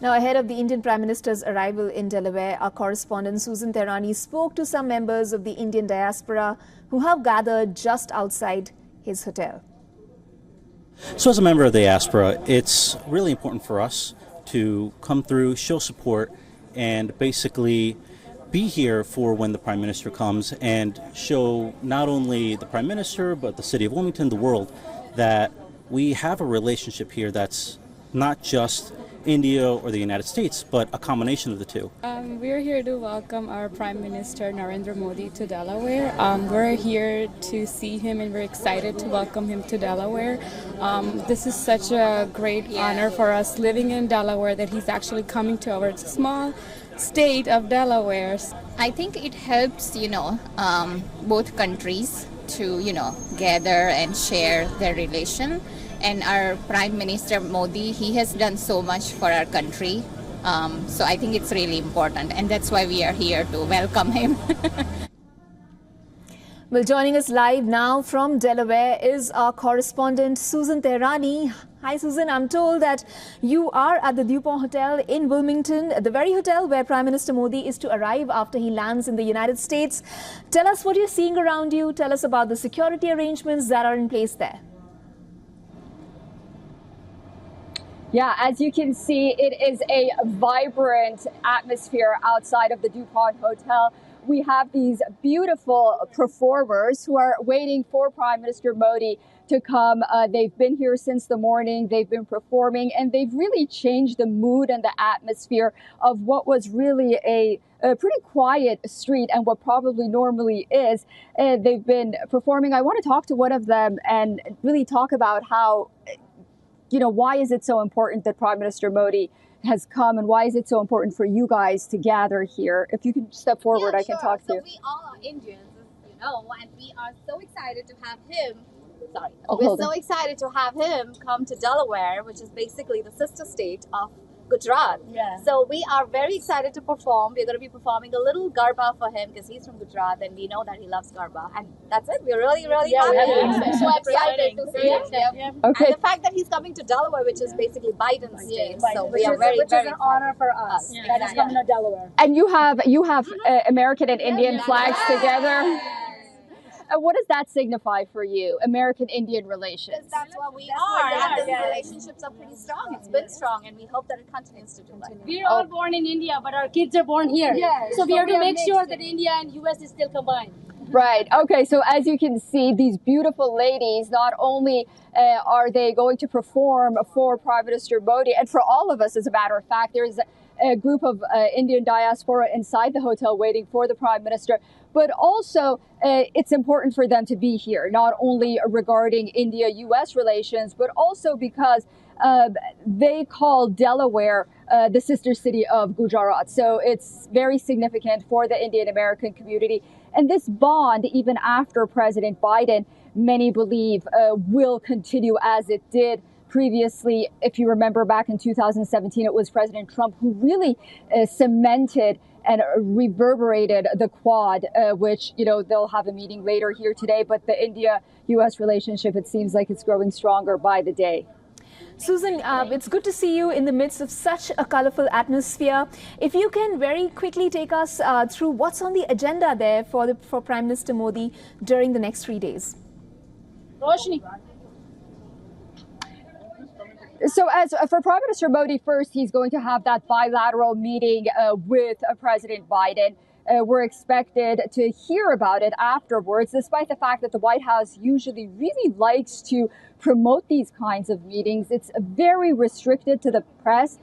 Now, ahead of the Indian Prime Minister's arrival in Delaware, our correspondent Susan Tehrani spoke to some members of the Indian diaspora who have gathered just outside his hotel. So as a member of the diaspora, it's really important for us to come through, show support, and basically be here for when the Prime Minister comes and show not only the Prime Minister, but the city of Wilmington, the world, that we have a relationship here that's not just India or the United States, but a combination of the two. We're here to welcome our Prime Minister Narendra Modi to Delaware. We're here to see him and we're excited to welcome him to Delaware. This is such a great honor for us living in Delaware that he's actually coming to our small state of Delaware. I think it helps, both countries to, gather and share their relation. And our Prime Minister Modi, he has done so much for our country. So I think it's really important. And that's why we are here to welcome him. Well, joining us live now from Delaware is our correspondent Susan Tehrani. Hi, Susan. I'm told that you are at the DuPont Hotel in Wilmington, the very hotel where Prime Minister Modi is to arrive after he lands in the United States. Tell us what you're seeing around you. Tell us about the security arrangements that are in place there. Yeah, as you can see, it is a vibrant atmosphere outside of the DuPont Hotel. We have these beautiful performers who are waiting for Prime Minister Modi to come. They've been here since the morning. They've been performing, and they've really changed the mood and the atmosphere of what was really a pretty quiet street and what probably normally is. They've been performing. I want to talk to one of them and really talk about how, why is it so important that Prime Minister Modi has come, and why is it so important for you guys to gather here? If you can step forward, I can talk to you. So we all are Indians, and we are so excited to have him. We're so excited to have him come to Delaware, which is basically the sister state of Gujarat. Yeah. So we are very excited to perform. We're going to be performing a little Garba for him because he's from Gujarat and we know that he loves Garba. And that's it. We're really, really happy. Yeah. So excited to see him. Okay. And the fact that he's coming to Delaware, which is basically Biden's state. So we are which is an honor excited. for us that he's coming to Delaware. And you have American and Indian flags together. What does that signify for you, American-Indian relations? Because that's what we are. And the relationships are pretty strong. It's been strong, and we hope that it continues to do that. We're all born in India, but our kids are born here. So we have to make sure that India and US is still combined. Right. Okay. So as you can see, these beautiful ladies, not only are they going to perform for Prime Minister Modi, and for all of us, as a matter of fact, there's a group of Indian diaspora inside the hotel waiting for the Prime Minister, but also it's important for them to be here, not only regarding India-US relations, but also because they call Delaware the sister city of Gujarat. So it's very significant for the Indian-American community. And this bond, even after President Biden, many believe will continue as it did previously. If you remember back in 2017, it was President Trump who really cemented and reverberated the Quad, which, they'll have a meeting later here today. But the India-US relationship, it seems like it's growing stronger by the day. Susan, it's good to see you in the midst of such a colorful atmosphere. If you can very quickly take us through what's on the agenda there for Prime Minister Modi during the next 3 days. Roshni. So as for Prime Minister Modi, first, he's going to have that bilateral meeting with President Biden. We're expected to hear about it afterwards, despite the fact that the White House usually really likes to promote these kinds of meetings. It's very restricted to the press.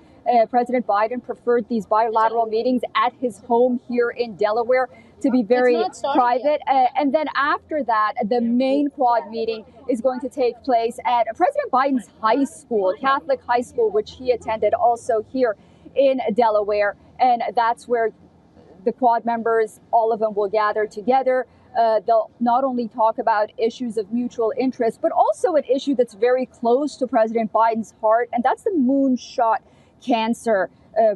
President Biden preferred these bilateral meetings at his home here in Delaware to be very private. And then after that, the main Quad meeting is going to take place at President Biden's high school, Catholic high school, which he attended also here in Delaware. And that's where the Quad members, all of them, will gather together. They'll not only talk about issues of mutual interest, but also an issue that's very close to President Biden's heart, and that's the moonshot cancer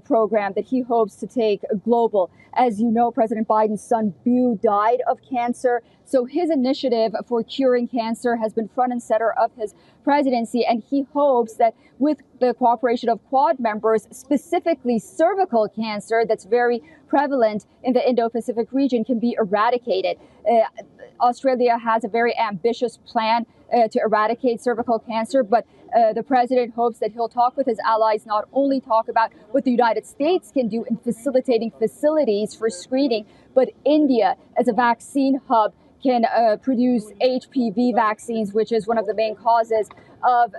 program that he hopes to take global. As you know, President Biden's son Beau died of cancer. So his initiative for curing cancer has been front and center of his presidency. And he hopes that with the cooperation of Quad members, specifically cervical cancer that's very prevalent in the Indo-Pacific region, can be eradicated. Australia has a very ambitious plan to eradicate cervical cancer, but the president hopes that he'll talk with his allies, not only talk about what the United States can do in facilitating facilities for screening, but India as a vaccine hub can produce HPV vaccines, which is one of the main causes of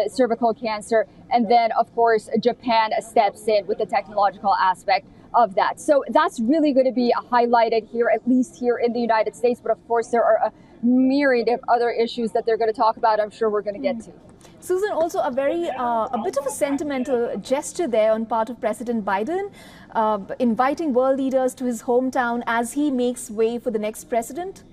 cervical cancer. And then, of course, Japan steps in with the technological aspect of that. So that's really going to be highlighted here, at least here in the United States. But of course, there are a myriad of other issues that they're going to talk about. I'm sure we're going to get to. Susan, also a bit of a sentimental gesture there on part of President Biden, inviting world leaders to his hometown as he makes way for the next president.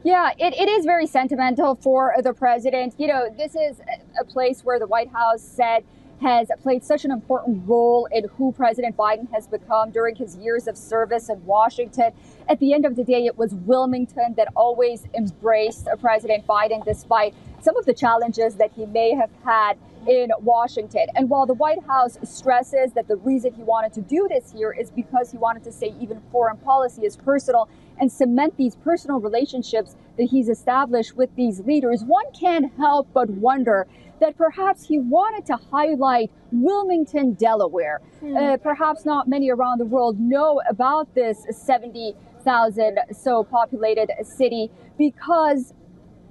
Yeah, it is very sentimental for the president. You know, this is a place where the White House said has played such an important role in who President Biden has become during his years of service in Washington. At the end of the day, it was Wilmington that always embraced President Biden, despite some of the challenges that he may have had in Washington. And while the White House stresses that the reason he wanted to do this here is because he wanted to say even foreign policy is personal and cement these personal relationships that he's established with these leaders, one can't help but wonder that perhaps he wanted to highlight Wilmington, Delaware. Perhaps not many around the world know about this 70,000 so populated city, because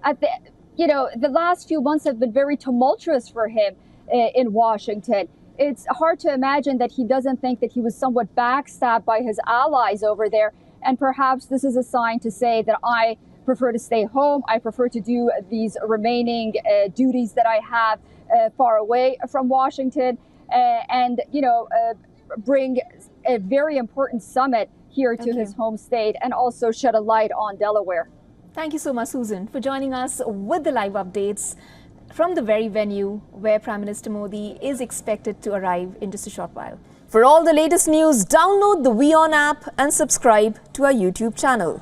the last few months have been very tumultuous for him in Washington. It's hard to imagine that he doesn't think that he was somewhat backstabbed by his allies over there. And perhaps this is a sign to say that I prefer to stay home. I prefer to do these remaining duties that I have far away from Washington and bring a very important summit here to his home state and also shed a light on Delaware. Thank you so much, Susan, for joining us with the live updates from the very venue where Prime Minister Modi is expected to arrive in just a short while. For all the latest news, download the WION app and subscribe to our YouTube channel.